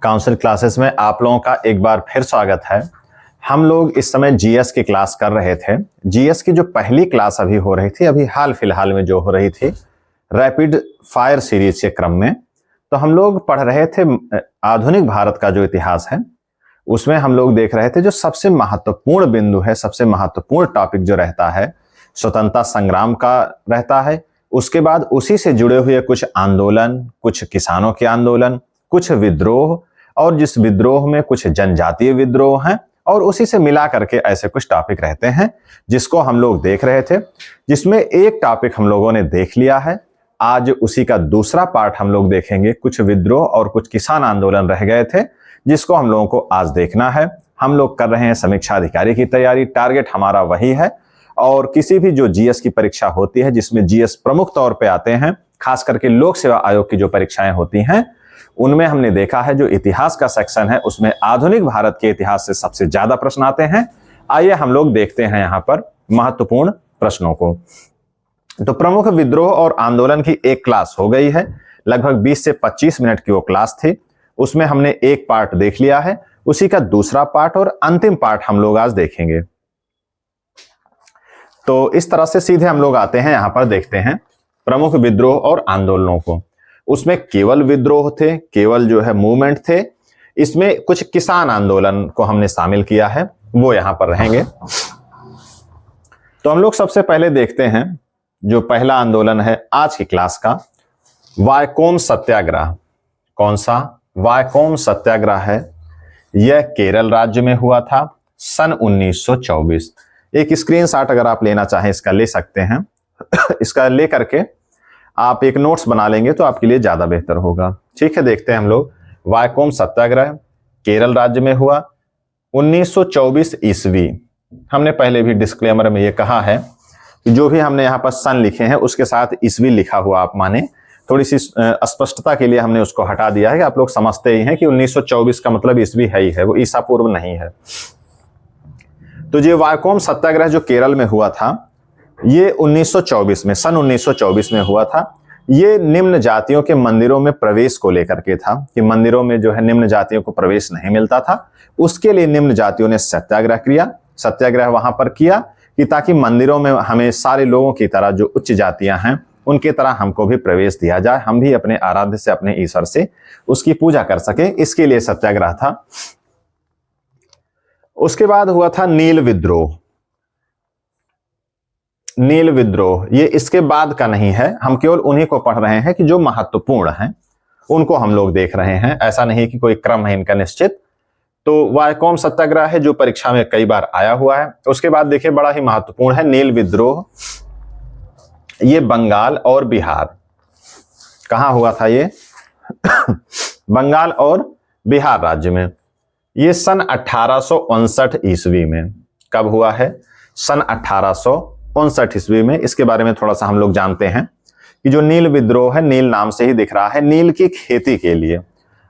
Council classes में आप लोगों का एक बार फिर स्वागत है। हम लोग इस समय जीएस की क्लास कर रहे थे। जीएस की जो पहली क्लास अभी हो रही थी, अभी हाल फिलहाल में जो हो रही थी रैपिड फायर सीरीज के क्रम में, तो हम लोग पढ़ रहे थे आधुनिक भारत का जो इतिहास है, उसमें हम लोग देख रहे थे जो सबसे महत्वपूर्ण बिंदु है, सबसे महत्वपूर्ण टॉपिक जो रहता है स्वतंत्रता संग्राम का रहता है। उसके बाद उसी से जुड़े हुए कुछ आंदोलन, कुछ किसानों के आंदोलन, कुछ विद्रोह, और जिस विद्रोह में कुछ जनजातीय विद्रोह हैं, और उसी से मिला करके ऐसे कुछ टॉपिक रहते हैं जिसको हम लोग देख रहे थे, जिसमें एक टॉपिक हम लोगों ने देख लिया है। आज उसी का दूसरा पार्ट हम लोग देखेंगे। कुछ विद्रोह और कुछ किसान आंदोलन रह गए थे जिसको हम लोगों को आज देखना है। हम लोग कर रहे हैं समीक्षा अधिकारी की तैयारी, टारगेट हमारा वही है। और किसी भी जो जीएस की परीक्षा होती है, जिसमें जीएस प्रमुख तौर पे आते हैं, खास करके लोक सेवा आयोग की जो परीक्षाएं होती हैं, उनमें हमने देखा है जो इतिहास का सेक्शन है उसमें आधुनिक भारत के इतिहास से सबसे ज्यादा प्रश्न आते हैं। आइए हम लोग देखते हैं यहाँ पर महत्वपूर्ण प्रश्नों को। तो प्रमुख विद्रोह और आंदोलन की एक क्लास हो गई है, लगभग 20 से 25 मिनट की वो क्लास थी। उसमें हमने एक पार्ट देख लिया है, उसी का दूसरा पार्ट और अंतिम पार्ट हम लोग आज देखेंगे। तो इस तरह से सीधे हम लोग आते हैं, यहां पर देखते हैं प्रमुख विद्रोह और आंदोलनों को। उसमें केवल विद्रोह थे, केवल जो है मूवमेंट थे। इसमें कुछ किसान आंदोलन को हमने शामिल किया है, वो यहां पर रहेंगे। तो हम लोग सबसे पहले देखते हैं जो पहला आंदोलन है आज की क्लास का, वायकोम सत्याग्रह। कौन सा? वायकोम सत्याग्रह है। यह केरल राज्य में हुआ था सन 1924। एक स्क्रीनशॉट अगर आप लेना चाहें इसका ले सकते हैं। इसका ले करके आप एक नोट्स बना लेंगे तो आपके लिए ज्यादा बेहतर होगा। ठीक है, देखते हैं हम लोग। वायकोम सत्याग्रह केरल राज्य में हुआ 1924 ईस्वी। हमने पहले भी डिस्क्लेमर में ये कहा है कि जो भी हमने यहाँ पर सन लिखे हैं उसके साथ ईस्वी लिखा हुआ आप माने। थोड़ी सी स्पष्टता के लिए हमने उसको हटा दिया है कि आप लोग समझते ही हैं कि 1924 का मतलब ईस्वी है ही है, वो ईसा पूर्व नहीं है। तो ये वायकोम सत्याग्रह जो केरल में हुआ था, ये 1924 में, सन 1924 में हुआ था। ये निम्न जातियों के मंदिरों में प्रवेश को लेकर के था कि मंदिरों में जो है निम्न जातियों को प्रवेश नहीं मिलता था। उसके लिए निम्न जातियों ने सत्याग्रह वहां पर किया कि ताकि मंदिरों में हमें सारे लोगों की तरह, जो उच्च जातियां हैं उनके तरह हमको भी प्रवेश दिया जाए, हम भी अपने आराध्य से, अपने ईश्वर से उसकी पूजा कर सके। इसके लिए सत्याग्रह था। उसके बाद हुआ था नील विद्रोह। नील विद्रोह ये इसके बाद का नहीं है, हम केवल उन्हीं को पढ़ रहे हैं कि जो महत्वपूर्ण हैं उनको हम लोग देख रहे हैं। ऐसा नहीं कि कोई क्रम है इनका निश्चित। तो वायकोम सत्याग्रह है जो परीक्षा में कई बार आया हुआ है। उसके बाद देखिए बड़ा ही महत्वपूर्ण है नील विद्रोह। ये बंगाल और बिहार, कहां हुआ था ये? बंगाल और बिहार राज्य में। ये सन 1859 ईस्वी में। कब हुआ है? सन 1859 ईस्वी में। इसके बारे में थोड़ा सा हम लोग जानते हैं कि जो नील विद्रोह है, नील नाम से ही दिख रहा है, नील की खेती के लिए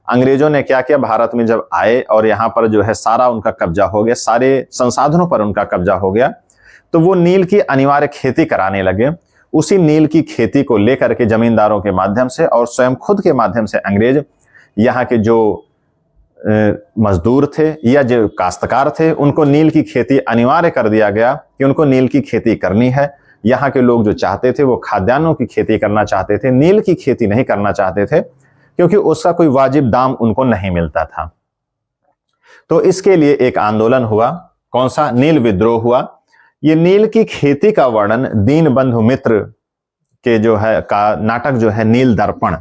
अंग्रेजों ने क्या किया, भारत में जब आए और यहाँ पर जो है सारा उनका कब्जा हो गया, सारे संसाधनों पर उनका कब्जा हो गया, तो वो नील की अनिवार्य खेती कराने लगे। उसी नील की खेती को लेकर के जमींदारों के माध्यम से और स्वयं खुद के माध्यम से अंग्रेज यहाँ के जो मजदूर थे या जो काश्तकार थे, उनको नील की खेती अनिवार्य कर दिया गया कि उनको नील की खेती करनी है। यहाँ के लोग जो चाहते थे वो खाद्यान्नों की खेती करना चाहते थे, नील की खेती नहीं करना चाहते थे, क्योंकि उसका कोई वाजिब दाम उनको नहीं मिलता था। तो इसके लिए एक आंदोलन हुआ। कौन सा? नील विद्रोह हुआ। ये नील की खेती का वर्णन दीनबंधु मित्र के जो है का नाटक जो है नील दर्पण,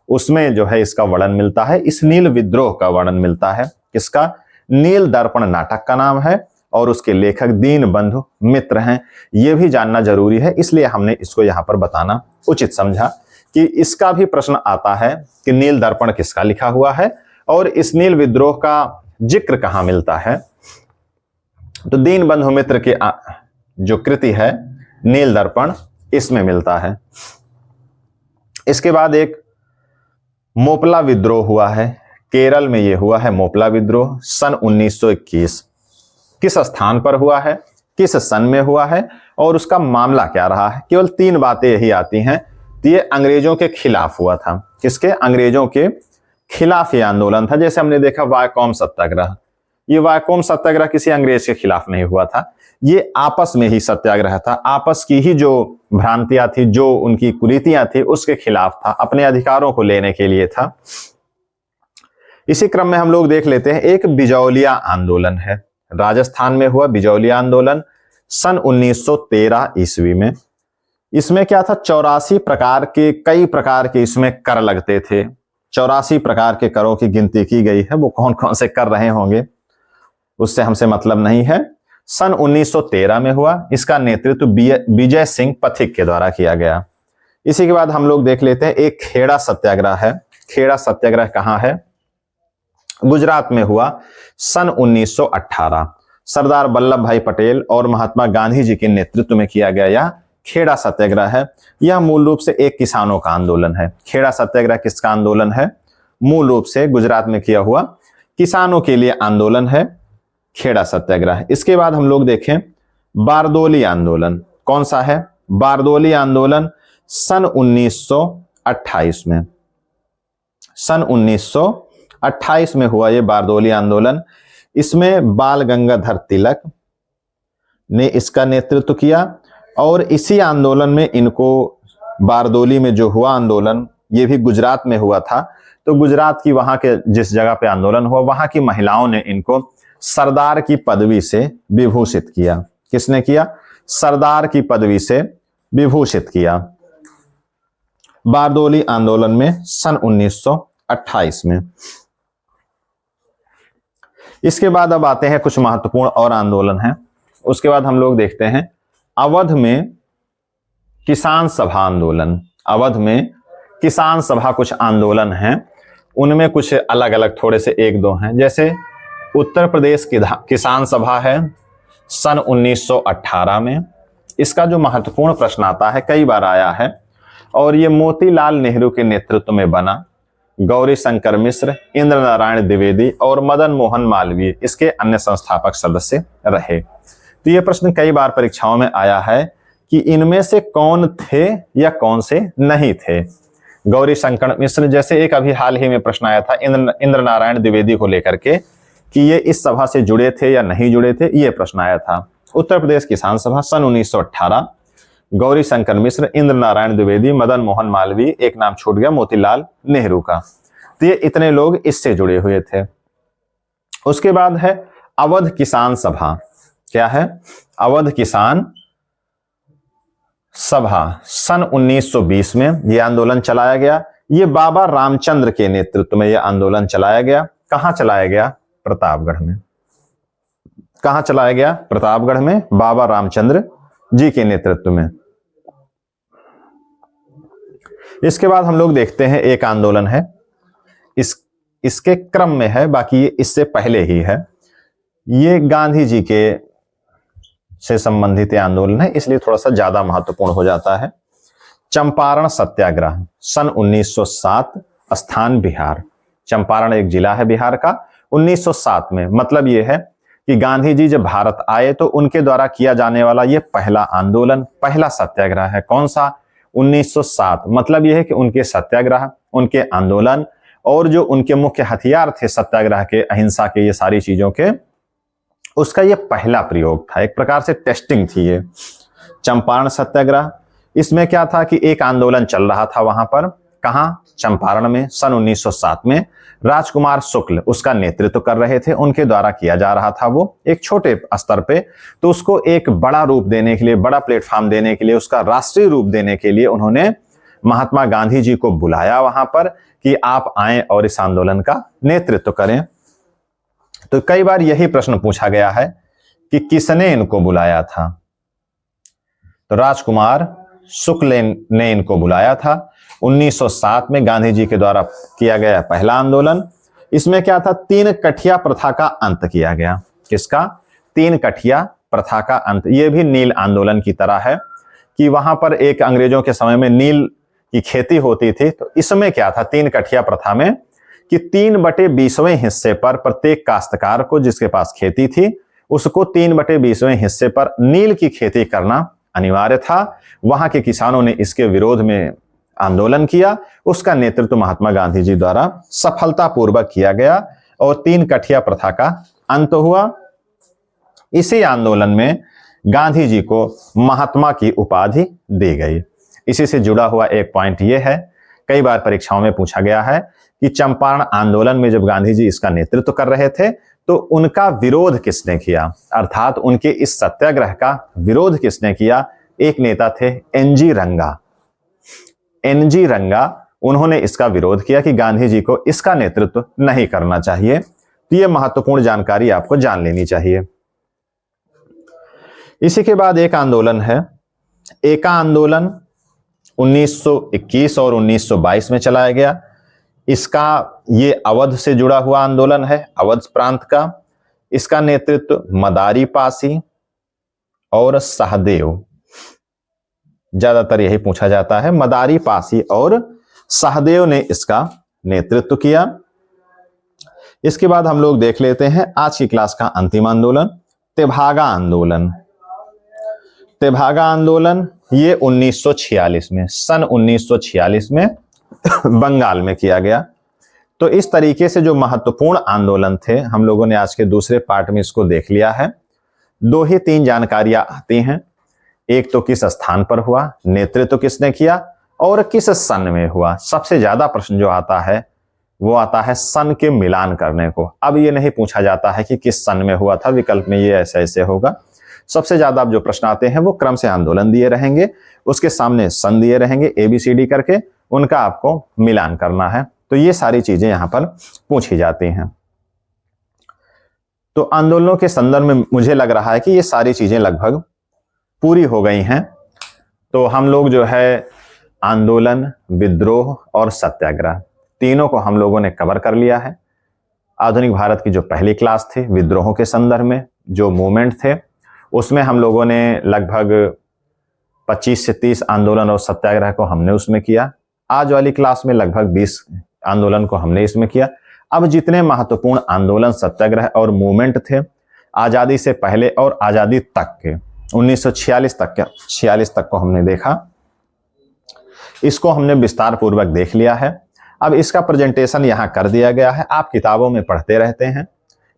उसमें जो है इसका वर्णन मिलता है। इस नील विद्रोह का वर्णन मिलता है। किसका? नील दर्पण नाटक का नाम है और उसके लेखक दीनबंधु मित्र हैं। यह भी जानना जरूरी है, इसलिए हमने इसको यहां पर बताना उचित समझा कि इसका भी प्रश्न आता है कि नील दर्पण किसका लिखा हुआ है और इस नील विद्रोह का जिक्र कहां मिलता है। तो दीनबंधु मित्र की जो कृति है नील दर्पण, इसमें मिलता है। इसके बाद एक मोपला विद्रोह हुआ है, केरल में यह हुआ है मोपला विद्रोह सन 1921। किस स्थान पर हुआ है, किस सन में हुआ है और उसका मामला क्या रहा है? केवल 3 बातें यही आती हैं। तो ये अंग्रेजों के खिलाफ हुआ था। किसके? अंग्रेजों के खिलाफ ये आंदोलन था। जैसे हमने देखा वायकोम सत्याग्रह, ये वायकोम सत्याग्रह किसी अंग्रेज के खिलाफ नहीं हुआ था, ये आपस में ही सत्याग्रह था, आपस की ही जो भ्रांतियां थी, जो उनकी कुरीतियां थी, उसके खिलाफ था, अपने अधिकारों को लेने के लिए था। इसी क्रम में हम लोग देख लेते हैं, एक बिजौलिया आंदोलन है, राजस्थान में हुआ बिजौलिया आंदोलन सन 1913 ईस्वी में। इसमें क्या था, 84 प्रकार के, कई प्रकार के इसमें कर लगते थे। 84 प्रकार के करों की गिनती की गई है, वो कौन कौन से कर रहे होंगे उससे हमसे मतलब नहीं है। सन 1913 में हुआ, इसका नेतृत्व विजय सिंह पथिक के द्वारा किया गया। इसी के बाद हम लोग देख लेते हैं, एक खेड़ा सत्याग्रह है। खेड़ा सत्याग्रह कहाँ है, गुजरात में हुआ सन 1918। सरदार वल्लभ भाई पटेल और महात्मा गांधी जी के नेतृत्व में किया गया यह खेड़ा सत्याग्रह है। यह मूल रूप से एक किसानों का आंदोलन है। खेड़ा सत्याग्रह किसका आंदोलन है, मूल रूप से गुजरात में किया हुआ किसानों के लिए आंदोलन है खेड़ा सत्याग्रह। इसके बाद हम लोग देखें बारदोली आंदोलन, कौन सा है, बारदोली आंदोलन सन 1928 में, सन 1928 में हुआ ये बारदोली आंदोलन। इसमें बाल गंगाधर तिलक ने इसका नेतृत्व किया और इसी आंदोलन में इनको, बारदोली में जो हुआ आंदोलन, ये भी गुजरात में हुआ था, तो गुजरात की वहां के जिस जगह पे आंदोलन हुआ, वहां की महिलाओं ने इनको सरदार की पदवी से विभूषित किया। किसने किया, सरदार की पदवी से विभूषित किया बारदोली आंदोलन में सन 1928 में। इसके बाद अब आते हैं कुछ महत्वपूर्ण और आंदोलन हैं। उसके बाद हम लोग देखते हैं अवध में किसान सभा आंदोलन। अवध में किसान सभा कुछ आंदोलन हैं, उनमें कुछ अलग अलग थोड़े से एक दो हैं। जैसे उत्तर प्रदेश की किसान सभा है सन 1918 में। इसका जो महत्वपूर्ण प्रश्न आता है, कई बार आया है, और ये मोतीलाल नेहरू के नेतृत्व में बना। गौरी शंकर मिश्र, इंद्र नारायण द्विवेदी और मदन मोहन मालवीय इसके अन्य संस्थापक सदस्य रहे। तो ये प्रश्न कई बार परीक्षाओं में आया है कि इनमें से कौन थे या कौन से नहीं थे। गौरी शंकर मिश्र, जैसे एक अभी हाल ही में प्रश्न आया था इंद्र नारायण द्विवेदी को लेकर के कि ये इस सभा से जुड़े थे या नहीं जुड़े थे, ये प्रश्न आया था। उत्तर प्रदेश किसान सभा सन 1918, गौरी शंकर मिश्र, इंद्र नारायण द्विवेदी, मदन मोहन मालवीय, एक नाम छूट गया मोतीलाल नेहरू का। तो ये इतने लोग इससे जुड़े हुए थे। उसके बाद है अवध किसान सभा। क्या है, अवध किसान सभा सन 1920 में यह आंदोलन चलाया गया। ये बाबा रामचंद्र के नेतृत्व में यह आंदोलन चलाया गया। कहां चलाया गया, प्रतापगढ़ में। कहां चलाया गया, प्रतापगढ़ में, बाबा रामचंद्र जी के नेतृत्व में। इसके बाद हम लोग देखते हैं एक आंदोलन है, इसके क्रम में है, बाकी ये इससे पहले ही है। ये गांधी जी के से संबंधित आंदोलन है, इसलिए थोड़ा सा ज्यादा महत्वपूर्ण हो जाता है। चंपारण सत्याग्रह सन 1907, स्थान बिहार। चंपारण एक जिला है बिहार का। 1907 में, मतलब ये है कि गांधी जी जब भारत आए तो उनके द्वारा किया जाने वाला ये पहला आंदोलन, पहला सत्याग्रह है। कौन सा, 1907। मतलब यह है कि उनके सत्याग्रह, उनके आंदोलन और जो उनके मुख्य हथियार थे सत्याग्रह के, अहिंसा के, ये सारी चीजों के, उसका ये पहला प्रयोग था। एक प्रकार से टेस्टिंग थी ये चंपारण सत्याग्रह। इसमें क्या था कि एक आंदोलन चल रहा था वहां पर, कहां, चंपारण में, सन 1907 में। राजकुमार शुक्ल उसका नेतृत्व कर रहे थे, उनके द्वारा किया जा रहा था वो एक छोटे स्तर पे। तो उसको एक बड़ा रूप देने के लिए, बड़ा प्लेटफॉर्म देने के लिए, उसका राष्ट्रीय रूप देने के लिए उन्होंने महात्मा गांधी जी को बुलाया वहां पर कि आप आएं और इस आंदोलन का नेतृत्व करें। तो कई बार यही प्रश्न पूछा गया है कि किसने इनको बुलाया था। तो राजकुमार शुक्ल ने इनको बुलाया था। 1907 में गांधी जी के द्वारा किया गया पहला आंदोलन। इसमें क्या था, 3 कठिया प्रथा का अंत किया गया। किसका, 3 कठिया प्रथा का अंत। यह भी नील आंदोलन की तरह है कि वहां पर एक अंग्रेजों के समय में नील की खेती होती थी। तो इसमें क्या था, 3 कठिया प्रथा में कि 3/20वें हिस्से पर प्रत्येक काश्तकार को, जिसके पास खेती थी, उसको 3/20वें हिस्से पर नील की खेती करना अनिवार्य था। वहां के किसानों ने इसके विरोध में आंदोलन किया, उसका नेतृत्व महात्मा गांधी जी द्वारा सफलतापूर्वक किया गया और 3 कठिया प्रथा का अंत हुआ। इसी आंदोलन में गांधी जी को महात्मा की उपाधि दी गई। इसी से जुड़ा हुआ एक पॉइंट यह है, कई बार परीक्षाओं में पूछा गया है कि चंपारण आंदोलन में जब गांधी जी इसका नेतृत्व कर रहे थे तो उनका विरोध किसने किया, अर्थात उनके इस सत्याग्रह का विरोध किसने किया। एक नेता थे एनजी रंगा। एनजी रंगा, उन्होंने इसका विरोध किया कि गांधी जी को इसका नेतृत्व नहीं करना चाहिए। तो यह महत्वपूर्ण जानकारी आपको जान लेनी चाहिए। इसी के बाद एक आंदोलन है, एका आंदोलन 1921 और 1922 में चलाया गया। इसका ये अवध से जुड़ा हुआ आंदोलन है, अवध प्रांत का। इसका नेतृत्व मदारी पासी और सहदेव, ज्यादातर यही पूछा जाता है, मदारी पासी और सहदेव ने इसका नेतृत्व किया। इसके बाद हम लोग देख लेते हैं आज की क्लास का अंतिम आंदोलन, तेभागा आंदोलन। तेभागा आंदोलन ये 1946 में, सन 1946 में बंगाल में किया गया। तो इस तरीके से जो महत्वपूर्ण आंदोलन थे हम लोगों ने आज के दूसरे पार्ट में इसको देख लिया है। 2 ही 3 जानकारियां आती हैं, एक तो किस स्थान पर हुआ, नेतृत्व किसने किया और किस सन में हुआ। सबसे ज्यादा प्रश्न जो आता है वो आता है सन के मिलान करने को। अब ये नहीं पूछा जाता है कि किस सन में हुआ था, विकल्प में ये ऐसे ऐसे होगा। सबसे ज्यादा अब जो प्रश्न आते हैं वो क्रम से आंदोलन दिए रहेंगे, उसके सामने सन दिए रहेंगे ABCD करके, उनका आपको मिलान करना है। तो ये सारी चीजें यहां पर पूछी जाती हैं। तो आंदोलनों के संदर्भ में मुझे लग रहा है कि ये सारी चीजें लगभग पूरी हो गई हैं। तो हम लोग जो है आंदोलन, विद्रोह और सत्याग्रह तीनों को हम लोगों ने कवर कर लिया है। आधुनिक भारत की जो पहली क्लास थी विद्रोहों के संदर्भ में जो मूवमेंट थे, उसमें हम लोगों ने लगभग 25 से 30 आंदोलन और सत्याग्रह को हमने उसमें किया। आज वाली क्लास में लगभग 20 आंदोलन को हमने इसमें किया। अब जितने महत्वपूर्ण आंदोलन, सत्याग्रह और मूवमेंट थे आजादी से पहले और आजादी तक के 1946 तक को हमने देखा, इसको हमने विस्तार पूर्वक देख लिया है। अब इसका प्रेजेंटेशन यहाँ कर दिया गया है। आप किताबों में पढ़ते रहते हैं,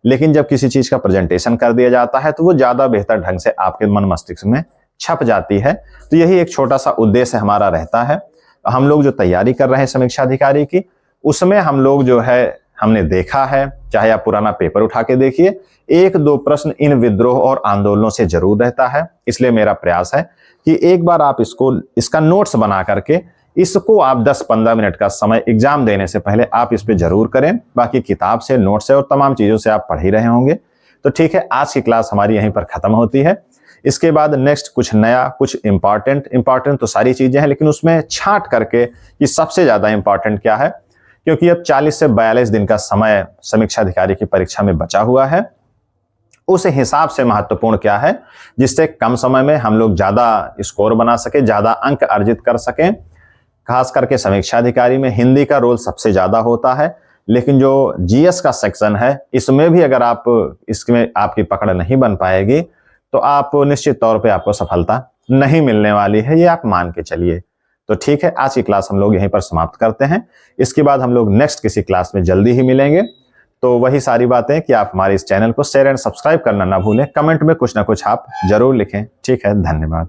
लेकिन जब किसी चीज का प्रेजेंटेशन कर दिया जाता है तो वो ज्यादा बेहतर ढंग से आपके मन मस्तिष्क में छप जाती है। तो यही एक छोटा सा उद्देश्य हमारा रहता है। हम लोग जो तैयारी कर रहे हैं समीक्षा अधिकारी की, उसमें हम लोग जो है हमने देखा है, चाहे आप पुराना पेपर उठा के देखिए, 1-2 प्रश्न इन विद्रोह और आंदोलनों से जरूर रहता है। इसलिए मेरा प्रयास है कि एक बार आप इसका नोट्स बना करके इसको आप 10-15 मिनट का समय एग्जाम देने से पहले आप इस पे जरूर करें। बाकी किताब से, नोट से और तमाम चीजों से आप पढ़ ही रहे होंगे। तो ठीक है, आज की क्लास हमारी यहीं पर खत्म होती है। इसके बाद नेक्स्ट कुछ नया, कुछ इंपॉर्टेंट तो सारी चीजें हैं, लेकिन उसमें छांट करके कि सबसे ज्यादा इंपॉर्टेंट क्या है, क्योंकि अब 40 से 42 दिन का समय समीक्षा अधिकारी की परीक्षा में बचा हुआ है। उस हिसाब से महत्वपूर्ण क्या है जिससे कम समय में हम लोग ज्यादा स्कोर बना सके, ज्यादा अंक अर्जित कर सकें। खास करके समीक्षा अधिकारी में हिंदी का रोल सबसे ज्यादा होता है, लेकिन जो GS का सेक्शन है इसमें भी अगर आप इसमें आपकी पकड़ नहीं बन पाएगी तो आप निश्चित तौर पे आपको सफलता नहीं मिलने वाली है, ये आप मान के चलिए। तो ठीक है, आज की क्लास हम लोग यहीं पर समाप्त करते हैं। इसके बाद हम लोग नेक्स्ट किसी क्लास में जल्दी ही मिलेंगे। तो वही सारी बातें कि आप हमारे इस चैनल को शेयर एंड सब्सक्राइब करना ना भूलें, कमेंट में कुछ ना कुछ आप जरूर लिखें। ठीक है, धन्यवाद।